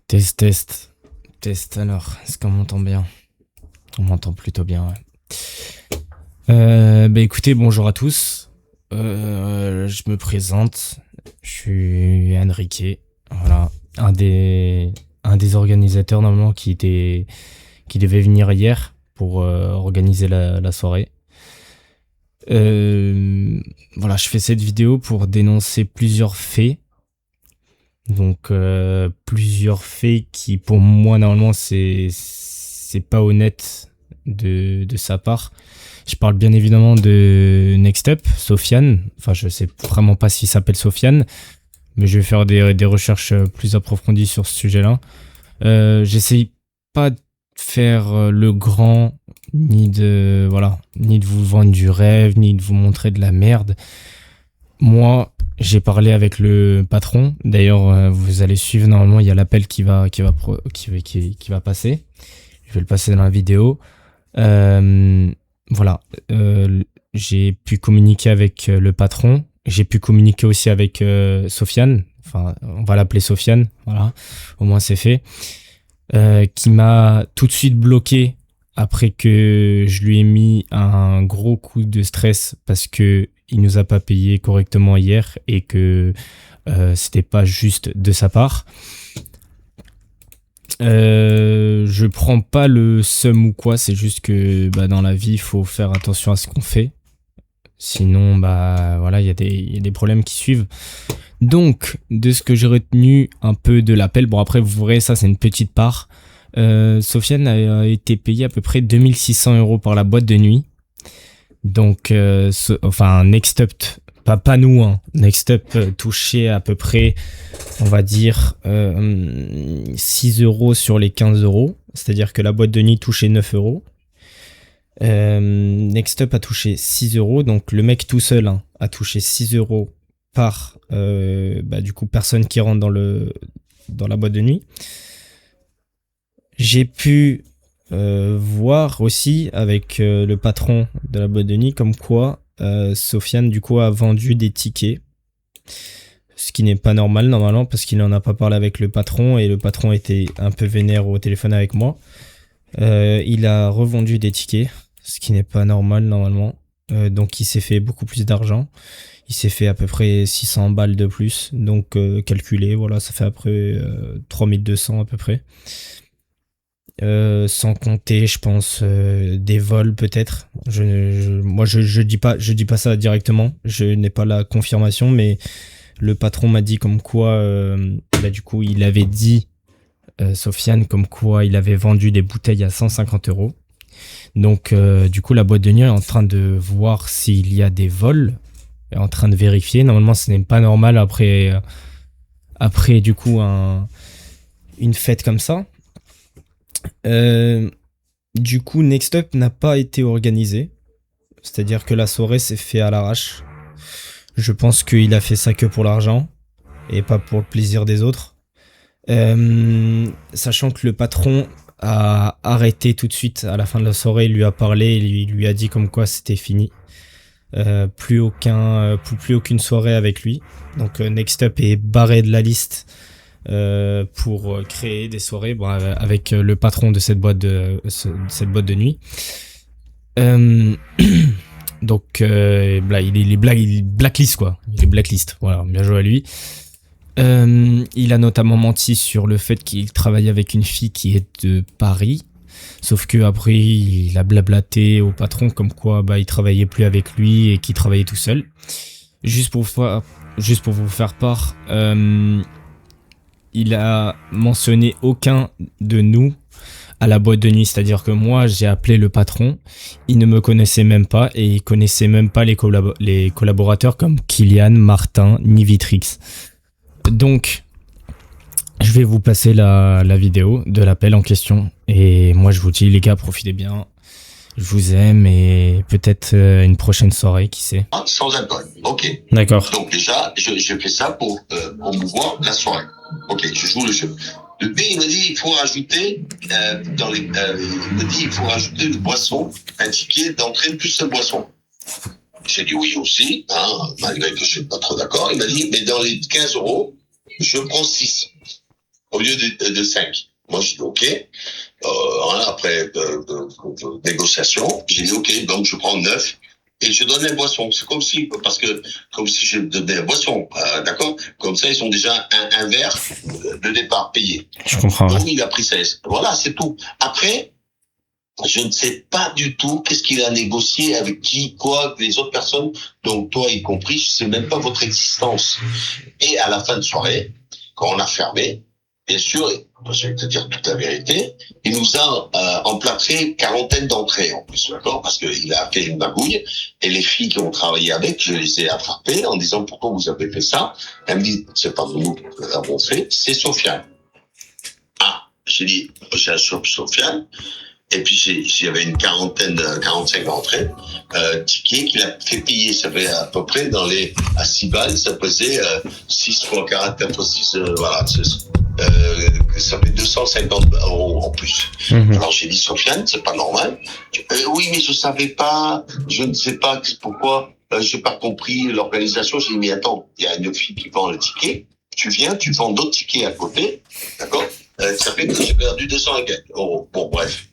Test, test, test. Alors, est-ce qu'on m'entend bien? On m'entend plutôt bien, ouais. Écoutez, bonjour à tous. Je me présente. Je suis Enrique. Voilà, un des organisateurs normalement qui devait venir hier pour organiser la soirée. Voilà, je fais cette vidéo pour dénoncer plusieurs faits. Donc plusieurs faits qui pour moi normalement c'est pas honnête de sa part. Je parle bien évidemment de Next Up, Sofiane. Enfin, je sais vraiment pas s'il s'appelle Sofiane, mais je vais faire des recherches plus approfondies sur ce sujet-là. J'essaye pas de faire le grand, ni de vous vendre du rêve, ni de vous montrer de la merde. Moi, j'ai parlé avec le patron. D'ailleurs, vous allez suivre. Normalement, il y a l'appel qui va passer. Je vais le passer dans la vidéo. Voilà. J'ai pu communiquer avec le patron. J'ai pu communiquer aussi avec Sofiane. Enfin, on va l'appeler Sofiane. Voilà. Au moins, c'est fait. Qui m'a tout de suite bloqué après que je lui ai mis un gros coup de stress parce que il nous a pas payé correctement hier et que c'était pas juste de sa part. Je prends pas le seum ou quoi, c'est juste que dans la vie il faut faire attention à ce qu'on fait, sinon voilà, il y a des problèmes qui suivent. Donc de ce que j'ai retenu un peu de l'appel, bon après vous verrez, ça c'est une petite part. Sofiane a été payé à peu près 2600 € par la boîte de nuit. Donc, Next Up, pas nous, hein. Next Up touchait à peu près, on va dire, 6 € sur les 15 €. C'est-à-dire que la boîte de nuit touchait 9 €. Next Up a touché 6 €. Donc, le mec tout seul a touché 6 € par, du coup, personne qui rentre dans la boîte de nuit. J'ai pu voir aussi avec le patron de la boîte de nuit comme quoi Sofiane du coup a vendu des tickets, ce qui n'est pas normal normalement parce qu'il n'en a pas parlé avec le patron et le patron était un peu vénère au téléphone avec moi. Il a revendu des tickets, ce qui n'est pas normal normalement. Donc il s'est fait beaucoup plus d'argent. Il s'est fait à peu près 600 balles de plus. Donc calculé, voilà, ça fait après 3200 à peu près. Sans compter, je pense, des vols peut-être. Moi, je dis pas ça directement. Je n'ai pas la confirmation, mais le patron m'a dit comme quoi, du coup, il avait dit, Sofiane, comme quoi il avait vendu des bouteilles à 150 €. Donc, du coup, la boîte de nuit est en train de voir s'il y a des vols, est en train de vérifier. Normalement, ce n'est pas normal après du coup, une fête comme ça. Du coup, Next Up n'a pas été organisé. C'est-à-dire que la soirée s'est fait à l'arrache. Je pense qu'il a fait ça que pour l'argent et pas pour le plaisir des autres. Sachant que le patron a arrêté tout de suite à la fin de la soirée, il lui a parlé et il lui a dit comme quoi c'était fini. Plus aucune soirée avec lui. Donc Next Up est barré de la liste pour créer des soirées avec le patron de cette boîte de nuit. Donc il est blacklist quoi. Il est blacklist. Voilà, bien joué à lui. Il a notamment menti sur le fait qu'il travaille avec une fille qui est de Paris. Sauf que après il a blablaté au patron comme quoi il travaillait plus avec lui et qu'il travaillait tout seul. Juste pour vous faire part, il a mentionné aucun de nous à la boîte de nuit. C'est-à-dire que moi, j'ai appelé le patron. Il ne me connaissait même pas et il connaissait même pas les collaborateurs comme Kylian, Martin, ni Vitrix. Donc, je vais vous passer la vidéo de l'appel en question. Et moi, je vous dis, les gars, profitez bien. Je vous aime et peut-être une prochaine soirée, qui sait. Sans alcool, ok. D'accord. Donc déjà, je fais ça pour promouvoir la soirée. Ok, je joue le jeu. Depuis, il me dit il faut rajouter il faut rajouter une boisson, un ticket d'entrée plus une boisson. J'ai dit oui aussi, malgré que je suis pas trop d'accord. Il m'a dit mais dans les 15 €, je prends 6. au lieu de 5. Moi, j'ai dit OK. Après négociation, j'ai dit OK, donc je prends 9 et je donne les boissons. C'est comme si je donnais les boissons, d'accord? Comme ça, ils ont déjà un verre de départ payé. Je comprends. Donc, il a pris 16. Voilà, c'est tout. Après, je ne sais pas du tout qu'est-ce qu'il a négocié avec qui, quoi, les autres personnes, donc toi y compris, je sais même pas votre existence. Et à la fin de soirée, quand on a fermé, bien sûr, je vais te dire toute la vérité, il nous a emplâtré quarantaine d'entrées en plus, d'accord, parce qu'il a fait une magouille, et les filles qui ont travaillé avec, je les ai attrapées en disant pourquoi vous avez fait ça. Elle me dit, c'est pas nous qui l'avons fait, c'est Sofiane. Ah, j'ai dit, j'ai un Sofiane. Et puis j'avais une 45 entrées, tickets qu'il a fait payer. Ça fait à peu près à 6 balles, ça pesait 6 fois 44 fois 6, voilà. Ça fait 250 € en plus. Alors j'ai dit, Sofiane, c'est pas normal. Oui, mais je savais pas, je ne sais pas pourquoi, j'ai pas compris l'organisation. J'ai dit, mais attends, il y a une fille qui vend le ticket. Tu viens, tu vends d'autres tickets à côté, d'accord? Ça fait que j'ai perdu 200 €. Bon, bref.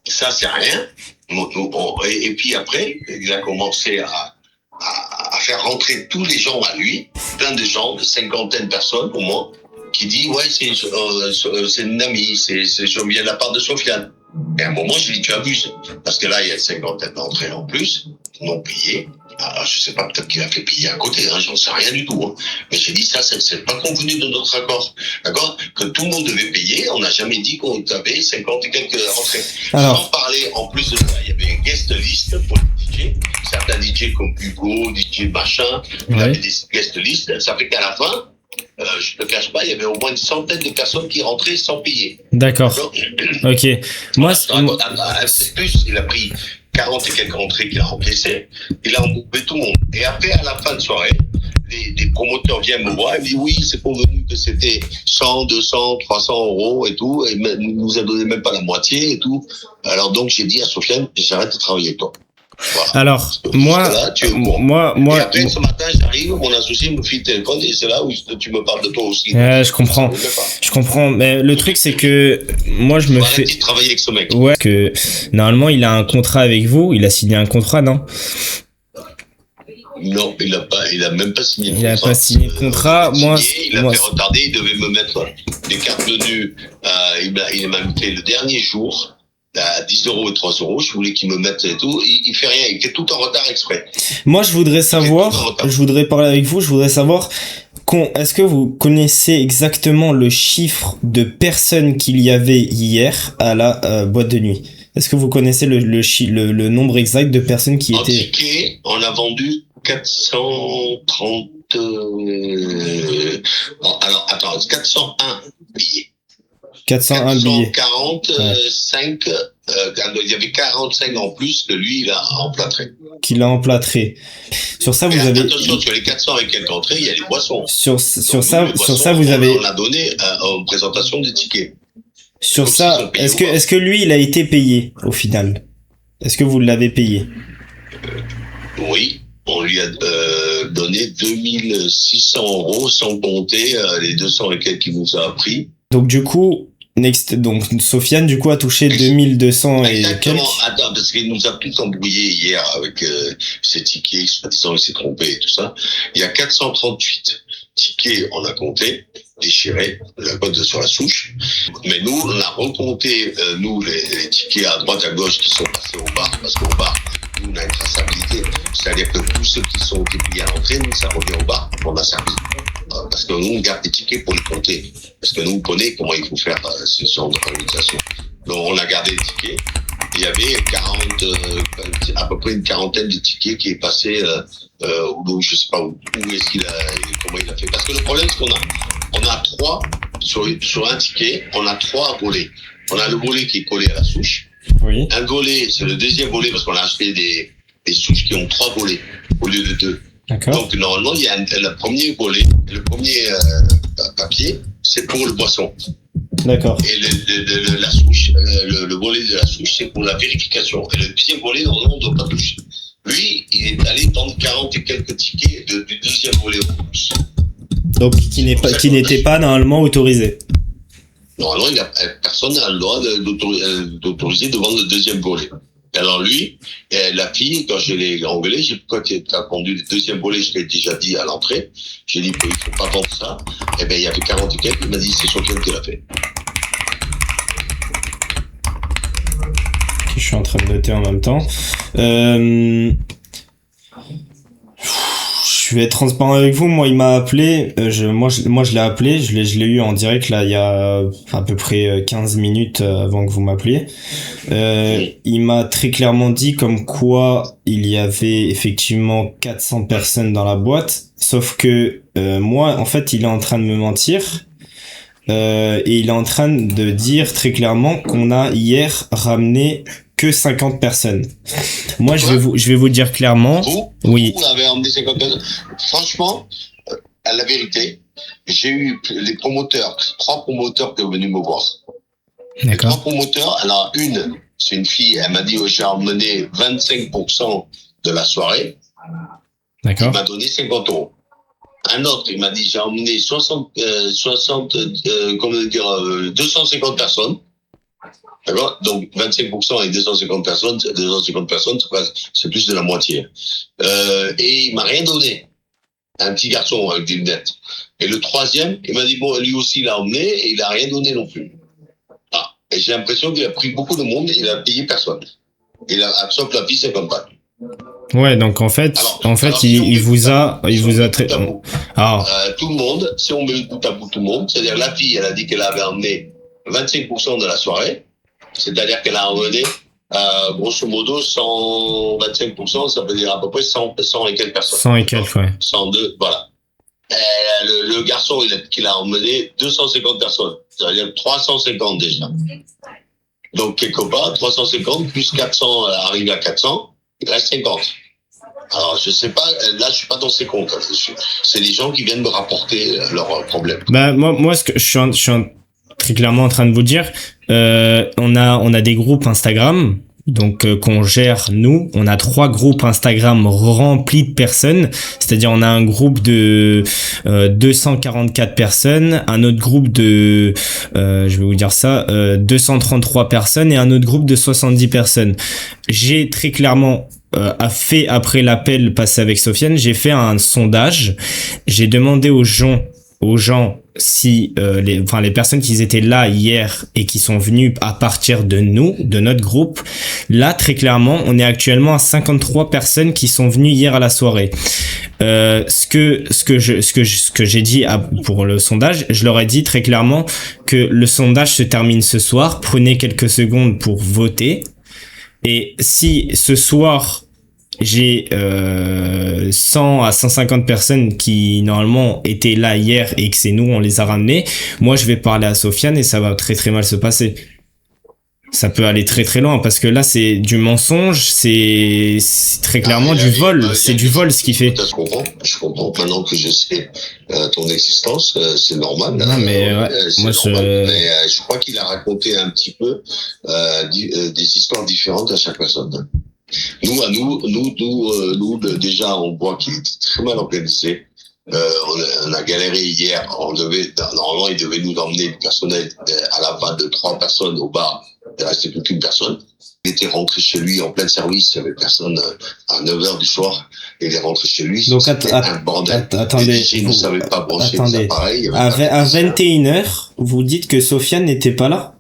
Ça, c'est rien. Et puis après, il a commencé à faire rentrer tous les gens à lui, plein de gens, de 50 personnes au moins, qui dit, ouais, c'est une amie, je viens de la part de Sofiane. Et à un moment, je lui dis, tu abuses. Parce que là, il y a une 50 d'entrées en plus, non payées. Alors, je sais pas, peut-être qu'il a fait payer à côté, j'en sais rien du tout. Mais j'ai dit, ça, c'est pas convenu de notre accord. D'accord? Que tout le monde devait payer, on n'a jamais dit qu'on avait 50 et quelques entrées. Sans parler, en plus de ça, il y avait une guest list pour les DJ. Certains DJ comme Hugo, DJ machin, il y avait des guest list. Ça fait qu'à la fin, je te cache pas, il y avait au moins une centaine de personnes qui rentraient sans payer. D'accord. Ok. Moi, c'est plus, il a pris 40 et quelques entrées qu'il a remplissées. Il a embourbé tout le monde. Et après, à la fin de soirée, les promoteurs viennent me voir et me disent, oui, c'est convenu que c'était 100, 200, 300 € et tout. Et nous a donné même pas la moitié et tout. Alors donc, j'ai dit à Sofiane, j'arrête de travailler avec toi. Voilà. Alors, moi, et après, ce matin, j'arrive, mon associé me file le téléphone et c'est là où tu me parles de toi aussi. Je comprends. Mais le truc, c'est que moi, je me fais. Arrête de travailler avec ce mec. Ouais, que normalement, il a un contrat avec vous. Il a signé un contrat, non? Non, il a même pas signé le contrat. Il a pas signé le contrat. Il a fait retarder, il devait me mettre des cartes venues. Il m'a invité le dernier jour. À 10 € et 3 €, je voulais qu'il me mette et tout, il fait rien, il était tout en retard exprès. Moi, je voudrais parler avec vous, je voudrais savoir, est-ce que vous connaissez exactement le chiffre de personnes qu'il y avait hier à la boîte de nuit? Est-ce que vous connaissez le nombre exact de personnes qui étaient... En ticket, on a vendu 430... alors, attends, 401 billets. 401 billets. 445, il y avait 45 en plus que lui, il a emplâtré. Qu'il a emplâtré. Sur ça, vous avez... Attention, sur les 400 et quelques entrées, il y a les boissons. Sur ça, vous avez... On a donné en présentation des tickets. Sur ça, est-ce que lui, il a été payé, au final? Est-ce que vous l'avez payé? Oui. On lui a donné 2600 € sans compter les 200 et quelques qu'il nous a pris. Donc du coup, donc Sofiane du coup a touché 2200 et quelques. Attends, parce qu'il nous a tous embrouillé hier avec ses tickets, soi-disant il s'est trompé et tout ça. Il y a 438 tickets, on a compté, déchirés, la cote sur la souche. Mais nous, on a recompté, les tickets à droite, à gauche qui sont passés au bar, parce qu'au bar, nous, on a une traçabilité. C'est-à-dire que tous ceux qui sont payés à l'entrée, nous, ça revient au bar, on a servi. Parce que nous, on garde des tickets pour les compter. Parce que nous, on connaît comment il faut faire ce genre d'organisation. Donc, on a gardé les tickets. Il y avait à peu près une quarantaine de tickets qui est passé, je sais pas où est-ce comment il a fait. Parce que le problème, c'est qu'on a trois, sur un ticket, on a 3 volets. On a le volet qui est collé à la souche. Oui. Un volet, c'est le deuxième volet parce qu'on a acheté des souches qui ont 3 volets au lieu de 2. D'accord. Donc, normalement, il y a le premier volet, le premier papier, c'est pour le boisson. D'accord. Et la souche, le volet de la souche, c'est pour la vérification. Et le deuxième volet, normalement, on ne doit pas toucher. Lui, il est allé prendre 40 et quelques tickets du deuxième volet au plus. Donc, qui n'était pas normalement autorisé. Normalement, personne n'a le droit d'autoriser de vendre le deuxième volet. Et alors lui, la fille, quand je l'ai engueulé, quand tu as vendu le deuxième volet, je l'ai déjà dit à l'entrée, j'ai dit, il faut pas vendre ça. Et ben, il y avait 40 et quelques, il m'a dit, c'est Sofiane qui l'a fait. Je suis en train de noter en même temps. Je vais être transparent avec vous. Moi, il m'a appelé. Moi, je l'ai appelé. Je l'ai eu en direct là il y a à peu près 15 minutes avant que vous m'appeliez. Il m'a très clairement dit comme quoi il y avait effectivement 400 personnes dans la boîte. Sauf que moi, en fait, il est en train de me mentir. Et il est en train de dire très clairement qu'on a hier ramené que 50 personnes. Moi, je vais vous dire clairement. Oui. Vous avez emmené 50 personnes. Franchement, à la vérité, j'ai eu les promoteurs, 3 promoteurs qui sont venus me voir. D'accord. Les 3 promoteurs, alors une, c'est une fille, elle m'a dit, j'ai emmené 25% de la soirée. D'accord. Il m'a donné 50 euros. Un autre, il m'a dit, j'ai emmené 250 personnes. D'accord? Donc, 25% et 250 personnes, c'est plus de la moitié. Et il m'a rien donné. Un petit garçon avec des lunettes. Et le troisième, il m'a dit, bon, lui aussi, il a emmené et il a rien donné non plus. Ah. Et j'ai l'impression qu'il a pris beaucoup de monde et il a payé personne. Sauf la fille, 50 balles. Ouais, donc en fait, il vous a traité. Tout le monde, si on met le bout à bout tout le monde, c'est-à-dire la fille, elle a dit qu'elle avait emmené 25% de la soirée, c'est-à-dire qu'elle a emmené, grosso modo, 125%, ça veut dire à peu près 100 et quelques personnes. 100 et quelques, ouais. 102, voilà. Le garçon, qu'il a emmené 250 personnes, ça veut dire 350 déjà. Donc, quelque part, 350 plus 400, arrive à 400, il reste 50. Alors, je sais pas, là, je suis pas dans ces comptes. C'est les gens qui viennent me rapporter leurs problèmes. Bah, moi, ce que je suis très clairement en train de vous dire, on a des groupes Instagram, donc qu'on gère nous. On a 3 groupes Instagram remplis de personnes, c'est-à-dire on a un groupe de 244 personnes, un autre groupe de je vais vous dire ça, 233 personnes et un autre groupe de 70 personnes. J'ai très clairement fait, après l'appel passé avec Sofiane, j'ai fait un sondage. J'ai demandé aux gens si les personnes qui étaient là hier et qui sont venues à partir de nous, de notre groupe, là très clairement on est actuellement à 53 personnes qui sont venues hier à la soirée. Ce que j'ai dit pour le sondage, je leur ai dit très clairement que le sondage se termine ce soir, prenez quelques secondes pour voter. Et si ce soir j'ai 100 à 150 personnes qui normalement étaient là hier et que c'est nous on les a ramenés, moi je vais parler à Sofiane et ça va très très mal se passer. Ça peut aller très très loin parce que là c'est du mensonge, c'est très clairement du vol, c'est du vol ce qu'il fait. Je comprends maintenant que je sais ton existence, c'est normal. Non mais ouais, moi mais je crois qu'il a raconté un petit peu des histoires différentes à chaque personne. Nous, déjà, on voit qu'il est très mal organisé. On a galéré hier. Normalement, il devait nous emmener le personnel à la fin de 3 personnes au bar. Il ne restait plus qu'une personne. Il était rentré chez lui en plein service. Il n'y avait personne à 9h du soir. Il est rentré chez lui. Donc, un bordel. Attendez. Il ne savait pas brancher les appareils. À 21h, vous dites que Sofiane n'était pas là?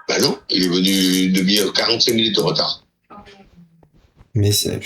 Ben non, il est venu 45 minutes de retard. Mais c'est...